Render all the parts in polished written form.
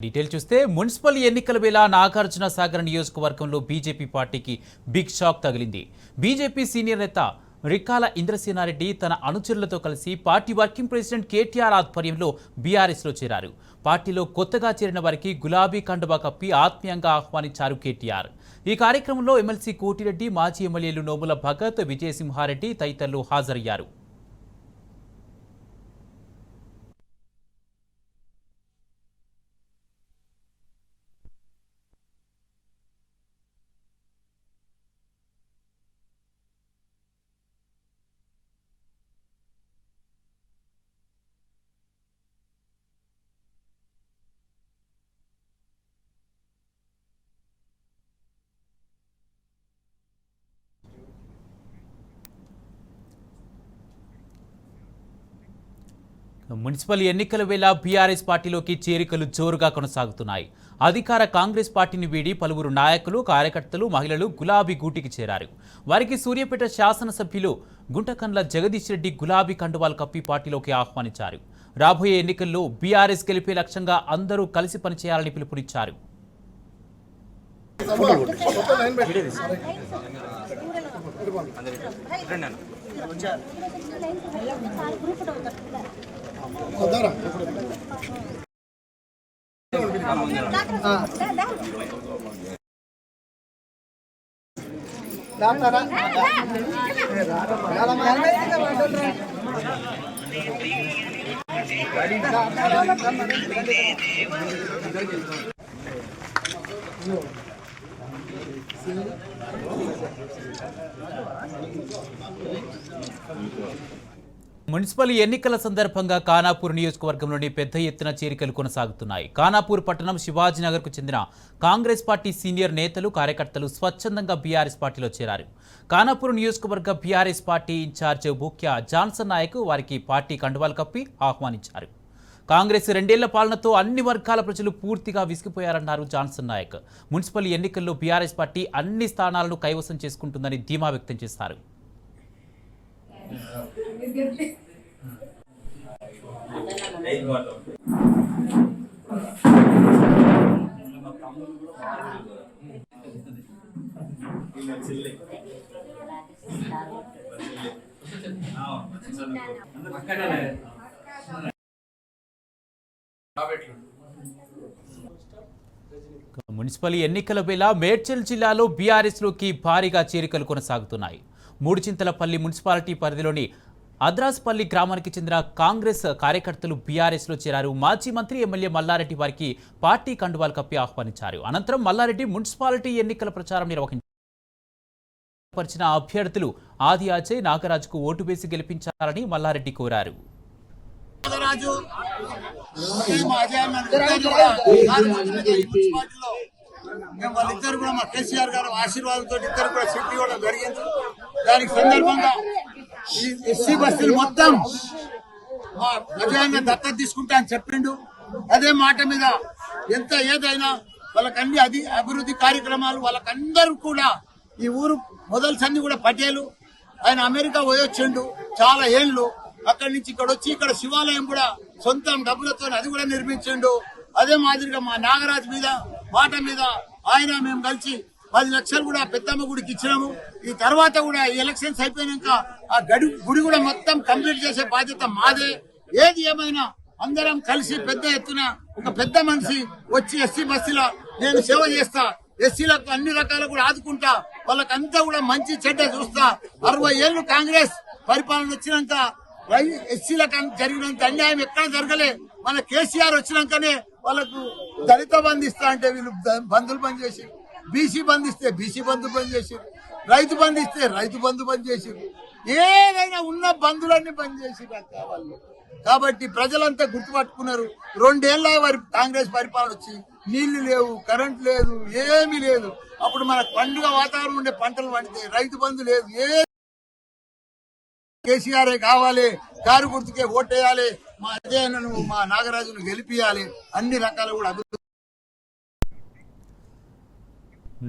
Detail చూస్తే municipal ఎన్నికల వేళ నాగార్జున సాగర్ నియోజకవర్గంలో బీజేపీ పార్టీకి బిగ్ షాక్ తగిలింది. బీజేపీ సీనియర్ నేత రికాల ఇంద్రసేనారెడ్డి తన అనుచరులతో కలిసి పార్టీ వర్కింగ్ ప్రెసిడెంట్ కేటీఆర్ ఆధ్వర్యంలో బీఆర్ఎస్లో చేరారు. పార్టీలో కొత్తగా చేరిన వారికి గులాబీ కండువా కప్పి ఆత్మీయంగా ఆహ్వానించారు కేటీఆర్. ఈ కార్యక్రమంలో ఎమ్మెల్సీ కోటిరెడ్డి, మాజీ ఎమ్మెల్యేలు నోముల భగత్, విజయసింహారెడ్డి తదితరులు హాజరయ్యారు. మున్సిపల్ ఎన్నికల వేళ బీఆర్ఎస్ పార్టీలోకి చేరికలు జోరుగా కొనసాగుతున్నాయి. అధికార కాంగ్రెస్ పార్టీని వీడి పలువురు నాయకులు, కార్యకర్తలు, మహిళలు గులాబీ గూటికి చేరారు. వారికి సూర్యాపేట శాసనసభ్యులు గుంటకండ్ల జగదీష్ రెడ్డి గులాబీ కండువాలు కప్పి పార్టీలోకి ఆహ్వానించారు. రాబోయే ఎన్నికల్లో బీఆర్ఎస్ గెలిపే లక్ష్యంగా అందరూ కలిసి పనిచేయాలని పిలుపునిచ్చారు. మున్సిపల్ ఎన్నికల సందర్భంగా ఖానాపూర్ నియోజకవర్గంలోని పెద్ద ఎత్తున చేరికలు కొనసాగుతున్నాయి. ఖానాపూర్ పట్టణం శివాజీనగర్కు చెందిన కాంగ్రెస్ పార్టీ సీనియర్ నేతలు, కార్యకర్తలు స్వచ్ఛందంగా బీఆర్ఎస్ పార్టీలో చేరారు. ఖానాపూర్ నియోజకవర్గ బీఆర్ఎస్ పార్టీ ఇన్ఛార్జ్ బూక్యా జాన్సన్ నాయక్ వారికి పార్టీ కండువాలు కప్పి ఆహ్వానించారు. కాంగ్రెస్ 2 ఏళ్ల పాలనతో అన్ని వర్గాల ప్రజలు పూర్తిగా విసిగిపోయారన్నారు జాన్సన్ నాయక్. మున్సిపల్ ఎన్నికల్లో బీఆర్ఎస్ పార్టీ అన్ని స్థానాలను కైవసం చేసుకుంటుందని ధీమా వ్యక్తం చేశారు. మున్సిపల్ ఎన్నికల వేళ మేడ్చల్ జిల్లాలో బీఆర్ఎస్లోకి భారీగా చేరికలు కొనసాగుతున్నాయి. మూడుచింతలపల్లి మున్సిపాలిటీ పరిధిలోని అద్రాస్పల్లి గ్రామానికి చెందిన కాంగ్రెస్ కార్యకర్తలు బీఆర్ఎస్లో చేరారు. మాజీ మంత్రి ఎమ్మెల్యే మల్లారెడ్డి వారికి పార్టీ కండువాలు కప్పి ఆహ్వానించారు. అనంతరం మల్లారెడ్డి మున్సిపాలిటీ ఎన్నికల ప్రచారం నిర్వహించారు. అభ్యర్థులు ఆది అజయ్, నాగరాజుకు ఓటు వేసి గెలిపించాలని మల్లారెడ్డి కోరారు. వాళ్ళిద్దరు కూడా మా కేసీఆర్ గారు ఆశీర్వాదంతో ఇద్దరు కూడా సిద్ధి ఇవ్వడం జరిగింది. దానికి సందర్భంగా ఈ ఎస్సీ బస్తీలు మొత్తం మా ప్రజాన్ని దత్తత తీసుకుంటా అని చెప్పిండు. అదే మాట మీద ఎంత ఏదైనా వాళ్ళకన్నీ అభివృద్ధి కార్యక్రమాలు వాళ్ళకందరూ కూడా ఈ ఊరు మొదలు సన్ని కూడా పటేలు ఆయన అమెరికా పోయొచ్చిండు చాలా ఏళ్ళు. అక్కడి నుంచి ఇక్కడ వచ్చి ఇక్కడ శివాలయం కూడా సొంతం డబ్బులతో అది కూడా నిర్మించిండు. అదే మాదిరిగా మా నాగరాజు మీద మాట మీద ఆయన మేము కలిసి 10 లక్షలు కూడా పెద్దమ్మ గుడికి ఇచ్చినాము. ఈ తర్వాత కూడా ఈ ఎలక్షన్స్ అయిపోయినాక ఆ గుడి కూడా మొత్తం కంప్లీట్ చేసే బాధ్యత మాదే. ఏది ఏమైనా అందరం కలిసి పెద్ద ఎత్తున ఒక పెద్ద మనిషి వచ్చి ఎస్సీ బస్తీలో నేను సేవ చేస్తా, ఎస్సీలకు అన్ని రకాల కూడా ఆదుకుంటా, వాళ్ళకంతా కూడా మంచి చెడ్డ చూస్తా. 60 ఏళ్లు కాంగ్రెస్ పరిపాలన వచ్చినాక ఎస్సీలకు జరిగినంత అన్యాయం ఎక్కడ జరగలే. మన కేసీఆర్ వచ్చినాకనే వాళ్ళకు దళిత బంధు ఇస్తా అంటే వీళ్ళు బంధులు బంద్ చేసి, బీసీ బంధు ఇస్తే బీసీ బంధు బంద్ చేసి, రైతు బంధు ఇస్తే రైతు బంధు బంద్ చేసి, ఏదైనా ఉన్న బంధులన్నీ బంద్ చేసి వాళ్ళు. కాబట్టి ప్రజలంతా గుర్తుపట్టుకున్నారు. 2 ఏళ్ల వారి కాంగ్రెస్ పరిపాలన వచ్చి నీళ్లు లేవు, కరెంట్ లేదు, ఏమీ లేదు. అప్పుడు మన పండుగ వాతావరణం ఉండే పంటలు పండితే రైతు బంధు లేదు. కేసీఆర్ కావాలి, కారు గుర్తుకే ఓటేయాలి, మా అజయను మా నాగరాజును గెలిపియాలి, అన్ని రకాల కూడా అభివృద్ధి.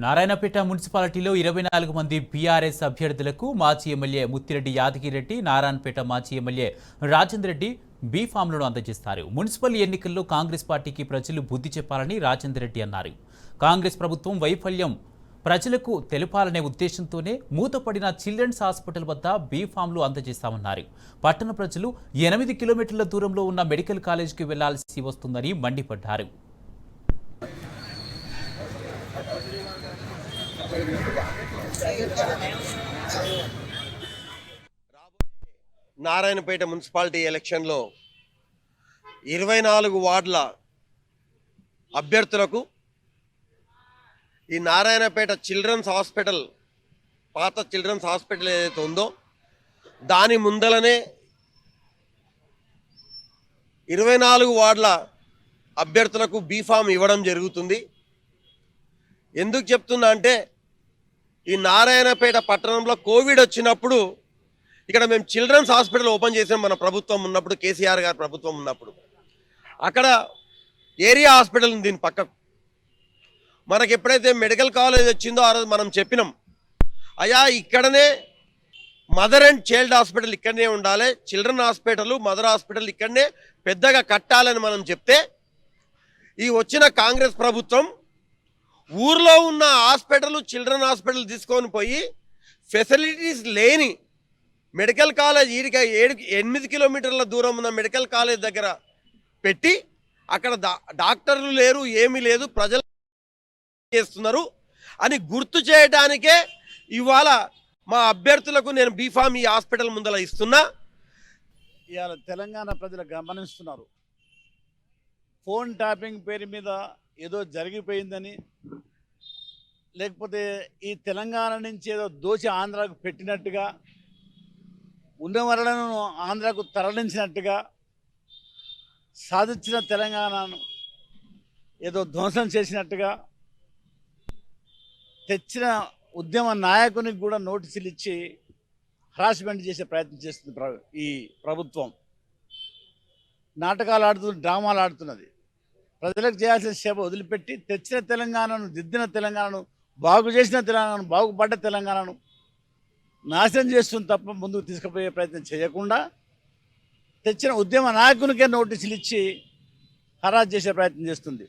నారాయణపేట మున్సిపాలిటీలో 24 మంది బీఆర్ఎస్ అభ్యర్థులకు మాజీ ఎమ్మెల్యే ముత్తిరెడ్డి యాదగిరెడ్డి, నారాయణపేట మాజీ ఎమ్మెల్యే రాజేందర్ రెడ్డి బీ ఫామ్లను అందజేస్తారు. మున్సిపల్ ఎన్నికల్లో కాంగ్రెస్ పార్టీకి ప్రజలు బుద్ధి చెప్పాలని రాజేందర్ రెడ్డి అన్నారు. కాంగ్రెస్ ప్రభుత్వం వైఫల్యం ప్రజలకు తెలపాలనే ఉద్దేశంతోనే మూతపడిన చిల్డ్రన్స్ హాస్పిటల్ వద్ద బీ ఫామ్లు అందజేస్తామన్నారు. పట్టణ ప్రజలు 8 కిలోమీటర్ల దూరంలో ఉన్న మెడికల్ కాలేజీకి వెళ్లాల్సి వస్తుందని మండిపడ్డారు. నారాయణపేట మున్సిపాలిటీ ఎలక్షన్లో 24 వార్డుల అభ్యర్థులకు ఈ నారాయణపేట చిల్డ్రన్స్ హాస్పిటల్, పాత చిల్డ్రన్స్ హాస్పిటల్ ఏదైతే ఉందో దాని ముందలనే 24 వార్డుల అభ్యర్థులకు బీఫామ్ ఇవ్వడం జరుగుతుంది. ఎందుకు చెప్తున్నా అంటే ఈ నారాయణపేట పట్టణంలో కోవిడ్ వచ్చినప్పుడు ఇక్కడ మేము చిల్డ్రన్స్ హాస్పిటల్ ఓపెన్ చేసాం. మన ప్రభుత్వం ఉన్నప్పుడు, కేసీఆర్ గారి ప్రభుత్వం ఉన్నప్పుడు అక్కడ ఏరియా హాస్పిటల్ ఉంది. దీని పక్కకు మనకి ఎప్పుడైతే మెడికల్ కాలేజ్ వచ్చిందో ఆ రోజు మనం చెప్పినాం, అయ్యా ఇక్కడనే మదర్ అండ్ చైల్డ్ హాస్పిటల్ ఇక్కడనే ఉండాలి, చిల్డ్రన్ హాస్పిటల్, మదర్ హాస్పిటల్ ఇక్కడనే పెద్దగా కట్టాలని మనం చెప్తే ఈ వచ్చిన కాంగ్రెస్ ప్రభుత్వం ఊర్లో ఉన్న హాస్పిటల్, చిల్డ్రన్ హాస్పిటల్ తీసుకొని పోయి ఫెసిలిటీస్ లేని మెడికల్ కాలేజ్ 8 కిలోమీటర్ల దూరం ఉన్న మెడికల్ కాలేజ్ దగ్గర పెట్టి అక్కడ డాక్టర్లు లేరు, ఏమీ లేదు, ప్రజలు చేస్తున్నారు అని గుర్తు చేయడానికే ఇవాళ మా అభ్యర్థులకు నేను బీఫామ్ ఈ హాస్పిటల్ ముందర ఇస్తున్నా. ఇవాళ తెలంగాణ ప్రజలు గమనిస్తున్నారు. ఫోన్ ట్యాపింగ్ పేరు మీద ఏదో జరిగిపోయిందని, లేకపోతే ఈ తెలంగాణ నుంచి ఏదో దోచి ఆంధ్రాకు పెట్టినట్టుగా, ఉన్నవరలను ఆంధ్రాకు తరలించినట్టుగా, సాధించిన తెలంగాణను ఏదో ధ్వంసం చేసినట్టుగా, తెచ్చిన ఉద్యమ నాయకునికి కూడా నోటీసులు ఇచ్చి హరాస్మెంట్ చేసే ప్రయత్నం చేస్తుంది ఈ ప్రభుత్వం. నాటకాలు ఆడుతుంది, డ్రామాలు ఆడుతున్నది. ప్రజలకు చేయాల్సిన సేవ వదిలిపెట్టి తెచ్చిన తెలంగాణను, దిద్దిన తెలంగాణను, బాగు చేసిన తెలంగాణను, బాగుపడ్డ తెలంగాణను నాశనం చేస్తుంది తప్ప ముందుకు తీసుకుపోయే ప్రయత్నం చేయకుండా తెచ్చిన ఉద్యమ నాయకునికే నోటీసులు ఇచ్చి హరాజ్ చేసే ప్రయత్నం చేస్తుంది.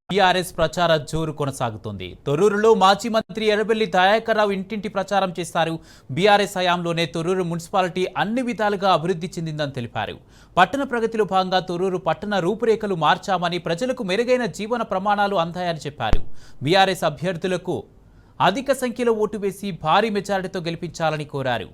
బీఆర్ఎస్ ప్రచార జోరు కొనసాగుతోంది. తొర్రూరులో మాజీ మంత్రి ఎర్రబెల్లి దయాకర్ రావు ఇంటింటి ప్రచారం చేశారు. బీఆర్ఎస్ హయాంలోనే తొర్రూరు మున్సిపాలిటీ అన్ని విధాలుగా అభివృద్ధి చెందిందని తెలిపారు. పట్టణ ప్రగతిలో భాగంగా తొర్రూరు పట్టణ రూపురేఖలు మార్చామని, ప్రజలకు మెరుగైన జీవన ప్రమాణాలు అందాయని చెప్పారు. బీఆర్ఎస్ అభ్యర్థులకు అధిక సంఖ్యలో ఓటు వేసి భారీ మెజారిటీతో గెలిపించాలని కోరారు.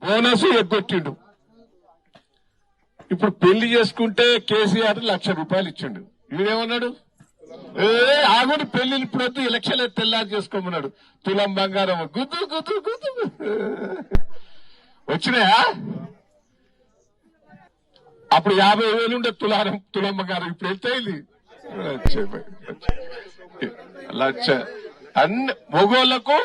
బోనస్ ఎగ్గొట్టిండు. ఇప్పుడు పెళ్లి చేసుకుంటే కేసీఆర్ ₹1,00,000 ఇచ్చిండు. వీడేమన్నాడు, ఆగుని పెళ్లిని ఇప్పుడు ఎలక్షన్ తెల్లారి చేసుకోమన్నాడు. తులం బంగారం గుద్దు గుద్దు గుద్దు వచ్చినాయా? అప్పుడు 50,000 ఉండే తులం బంగారం, ఇప్పుడు ఎంత అయింది? ₹1,00,000. అన్ని మగోళ్లకు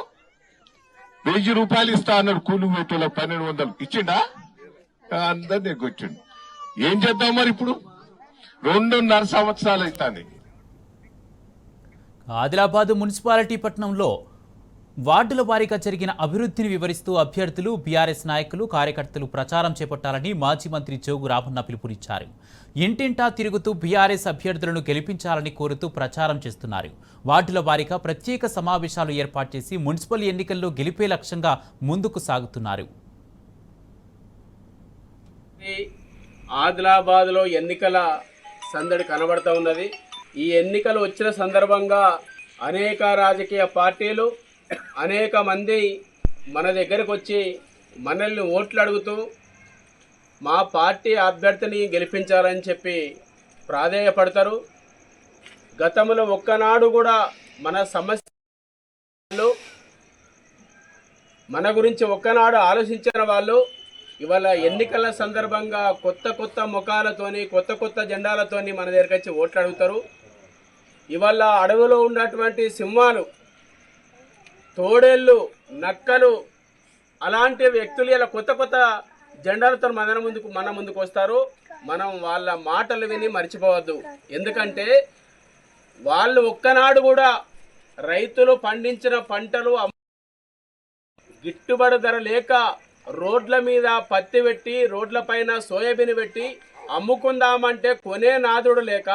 ₹1,000 ఇస్తా అన్నాడు. కూలి పెట్టేళ్ళకి 1,200 ఇచ్చిండా? అందరినీ ఎగ్గొచ్చిండు. ఏం చేద్దాం మరి? ఇప్పుడు 2.5 సంవత్సరాలు అవుతాంది. ఆదిలాబాద్ మున్సిపాలిటీ పట్టణంలో వార్డుల వారీగా జరిగిన అభివృద్ధిని వివరిస్తూ అభ్యర్థులు, బీఆర్ఎస్ నాయకులు, కార్యకర్తలు ప్రచారం చేపట్టాలని మాజీ మంత్రి జోగు రామన్న పిలుపునిచ్చారు. ఇంటింటా తిరుగుతూ బీఆర్ఎస్ అభ్యర్థులను గెలిపించాలని కోరుతూ ప్రచారం చేస్తున్నారు. వార్డుల వారీగా ప్రత్యేక సమావేశాలు ఏర్పాటు చేసి మున్సిపల్ ఎన్నికల్లో గెలిపే లక్ష్యంగా ముందుకు సాగుతున్నారు. ఆదిలాబాద్లో ఎన్నికల సందడి కనబడుతూ ఉన్నది. ఈ ఎన్నికలు వచ్చిన సందర్భంగా అనేక రాజకీయ పార్టీలు, అనేక మంది మన దగ్గరకు వచ్చి మనల్ని ఓట్లు అడుగుతూ మా పార్టీ అభ్యర్థిని గెలిపించాలని చెప్పి ప్రాధేయపడతారు. గతంలో ఒక్కనాడు కూడా మన సమస్యలు మన గురించి ఒక్కనాడు ఆలోచించిన వాళ్ళు ఇవాళ ఎన్నికల సందర్భంగా కొత్త కొత్త ముఖాలతోని కొత్త కొత్త జెండాలతోని మన దగ్గరికి వచ్చి ఓట్లు అడుగుతారు. ఇవాళ అడవిలో ఉన్నటువంటి సింహాలు, తోడేళ్ళు, నక్కలు అలాంటి వ్యక్తులు ఇలా కొత్త కొత్త జెండాలతో మన ముందుకు వస్తారు. మనం వాళ్ళ మాటలు విని మర్చిపోవద్దు. ఎందుకంటే వాళ్ళు ఒక్కనాడు కూడా రైతులు పండించిన పంటలు గిట్టుబడి ధర లేక రోడ్ల మీద పత్తి పెట్టి రోడ్ల పైన సోయాబీన్ పెట్టి అమ్ముకుందామంటే కొనే నాదుడు లేక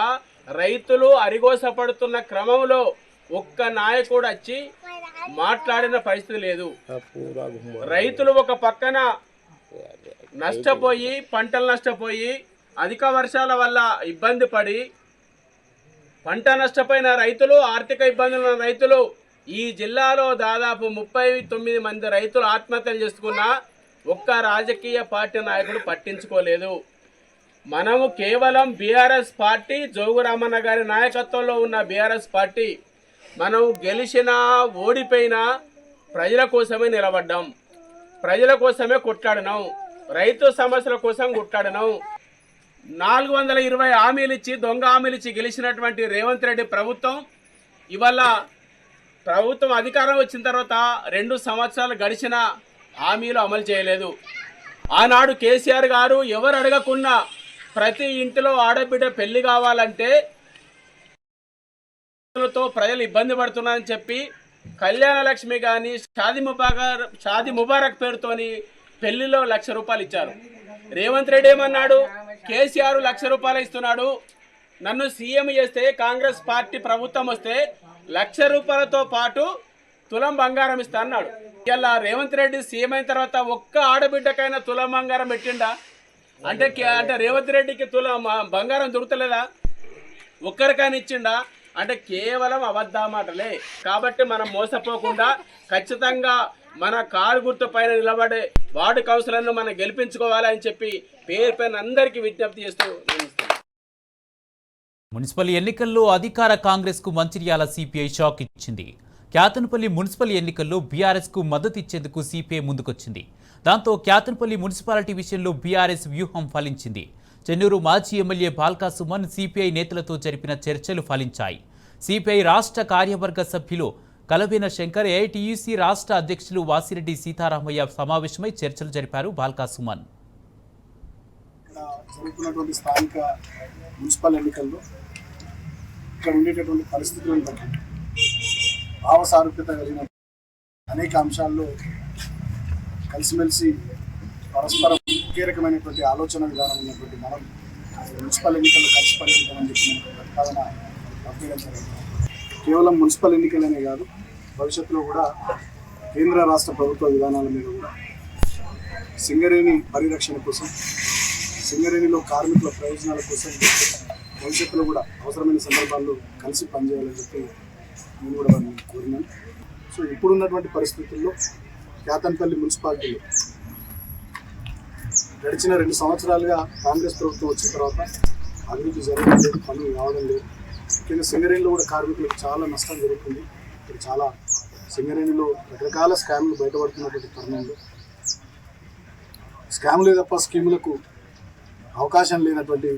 రైతులు అరిగోసపడుతున్న క్రమంలో ఒక్క నాయకుడు వచ్చి మాట్లాడిన పరిస్థితి లేదు. రైతులు ఒక పక్కన నష్టపోయి పంటలు నష్టపోయి అధిక వర్షాల వల్ల ఇబ్బంది పడి పంట నష్టపోయిన రైతులు, ఆర్థిక ఇబ్బందులు ఉన్న రైతులు, ఈ జిల్లాలో దాదాపు 39 మంది రైతులు ఆత్మహత్యలు చేసుకున్న ఒక్క రాజకీయ పార్టీ నాయకుడు పట్టించుకోలేదు. మనము కేవలం బీఆర్ఎస్ పార్టీ, జోగు రామన్న గారి నాయకత్వంలో ఉన్న బీఆర్ఎస్ పార్టీ మనం గెలిచినా ఓడిపోయినా ప్రజల కోసమే నిలబడ్డాం, ప్రజల కోసమే కొట్లాడినాం, రైతు సమస్యల కోసం కొట్లాడినాం. 420 హామీలు ఇచ్చి దొంగ హామీలు ఇచ్చి గెలిచినటువంటి రేవంత్ రెడ్డి ప్రభుత్వం ఇవాళ ప్రభుత్వం అధికారం వచ్చిన తర్వాత 2 సంవత్సరాలు గడిచిన హామీలు అమలు చేయలేదు. ఆనాడు కేసీఆర్ గారు ఎవరు అడగకున్నా ప్రతి ఇంటిలో ఆడబిడ్డ పెళ్లి కావాలంటే ప్రజలు ఇబ్బంది పడుతున్నారని చెప్పి కళ్యాణ లక్ష్మి కానీ షాదీ ముబారక్ పేరుతోని పెళ్లిలో ₹1,00,000 ఇచ్చారు. రేవంత్ రెడ్డి ఏమన్నాడు? కేసీఆర్ ₹1,00,000 ఇస్తున్నాడు, నన్ను సీఎం చేస్తే కాంగ్రెస్ పార్టీ ప్రభుత్వం వస్తే ₹1,00,000తో పాటు తులం బంగారం ఇస్తా అన్నాడు. ఇలా రేవంత్ రెడ్డి సీఎం అయిన తర్వాత ఒక్క ఆడబిడ్డకైనా తులం బంగారం పెట్టిండా? అంటే రేవంత్ రెడ్డికి తులం బంగారం దొరుకుతలేదా? ఒక్కరికైనా ఇచ్చిండా? అంటే కేవలం అబద్ధమాటలే. కాబట్టి మనం మోసపోకుండా ఖచ్చితంగా మన కారు గుర్తు పైన నిలబడే వార్డు కౌన్సిలర్ను మనం గెలిపించుకోవాలని చెప్పి పేరు పైన అందరికీ విజ్ఞప్తి చేస్తూ మున్సిపల్ ఎన్నికల్లో అధికార కాంగ్రెస్ కు మంచిర్యాల సిపిఐ షాక్ ఇచ్చింది. క్యాతన్పల్లి మున్సిపల్ ఎన్నికల్లో బీఆర్ఎస్ కు మద్దతు ఇచ్చేందుకు సిపిఐ ముందుకొచ్చింది. దాంతో క్యాతన్పల్లి మున్సిపాలిటీ విషయంలో బీఆర్ఎస్ వ్యూహం ఫలించింది. చెన్నూరు మాజీ ఎమ్మెల్యే బాల్కా సుమన్ సిపిఐ నేతలతో జరిపిన చర్చలు ఫలించాయి. సిపిఐ రాష్ట్ర కార్యవర్గ సభ్యులు కలబేన శంకర్, ఏఐటీయూసీ రాష్ట్ర అధ్యక్షులు వాసిరెడ్డి సీతారామయ్య సమావేశమై చర్చలు జరిపారు. బాల్కా సుమన్ జరుగుతున్నటువంటి స్థానిక మున్సిపల్ ఎన్నికల్లో ఇక్కడ ఉండేటటువంటి పరిస్థితులను బట్టి భావ సారూప్యత కలిగిన అనేక అంశాల్లో కలిసిమెలిసి పరస్పరం ఒకే రకమైనటువంటి ఆలోచన విధానం ఉన్నటువంటి మనం మున్సిపల్ ఎన్నికల్లో కలిసి పనిచేద్దామని చెప్పిన ప్రతిపాదన పంపించడం జరిగింది. కేవలం మున్సిపల్ ఎన్నికలనే కాదు, భవిష్యత్తులో కూడా కేంద్ర రాష్ట్ర ప్రభుత్వ విధానాల మీద కూడా సింగరేణి పరిరక్షణ కోసం, సింగరేణిలో కార్మికుల ప్రయోజనాల కోసం భవిష్యత్తులో కూడా అవసరమైన సందర్భాల్లో కలిసి పనిచేయాలని చెప్పి నేను కూడా వారిని కోరినాను. సో ఇప్పుడున్నటువంటి పరిస్థితుల్లో క్యాతన్పల్లి మున్సిపాలిటీలో గడిచిన 2 సంవత్సరాలుగా కాంగ్రెస్ ప్రభుత్వం వచ్చిన తర్వాత అభివృద్ధి జరగడం లేదు, పనులు రావడం లేదు. ముఖ్యంగా సింగరేణిలో కూడా కార్మికులకు చాలా నష్టం జరుగుతుంది. ఇక్కడ చాలా సింగరేణిలో రకరకాల స్కామ్లు బయటపడుతున్నటువంటి తరుణంలో స్కామ్లే తప్ప స్కీములకు అవకాశం లేనటువంటి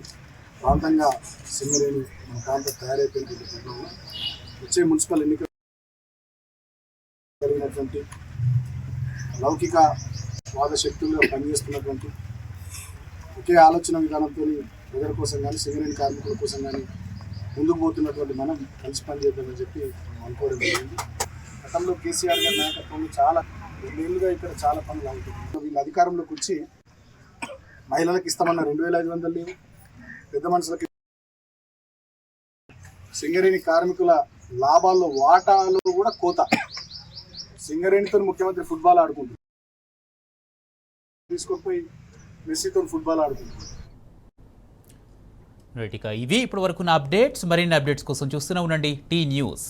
ప్రాంతంగా సింగరేణి మన ప్రాంతం తయారైపోయినటువంటి తరుణంలో వచ్చే మున్సిపల్ ఎన్నికలు జరిగినటువంటి లౌకిక వాద శక్తులుగా పనిచేస్తున్నటువంటి ఒకే ఆలోచన విధానంతో ప్రజల కోసం కానీ సింగరేణి కార్మికుల కోసం కానీ ముందుకు పోతున్నటువంటి మనం కలిసి పనిచేద్దామని చెప్పి అనుకోవడం జరిగింది. గతంలో కేసీఆర్ గారి నాయకత్వంలో చాలా 2 ఏళ్ళుగా ఇక్కడ చాలా పనులు అవుతుంది. వీళ్ళు అధికారంలోకి వచ్చి మహిళలకు ఇస్తామన్న 2,500 లేవు, పెద్ద మనుషులకి సింగరేణి కార్మికుల లాభాల్లో వాటాలో కూడా కోత. సింగరేణితో ముఖ్యమంత్రి ఫుట్బాల్ ఆడుకుంటుంది, తీసుకొని మెస్సీతో ఫుట్బాల్ ఆడుకుంటుంది. ఇవి ఇప్పటి వరకు అప్డేట్స్. మరిన్ని అప్డేట్స్ కోసం చూస్తూనే ఉండండి టీ న్యూస్.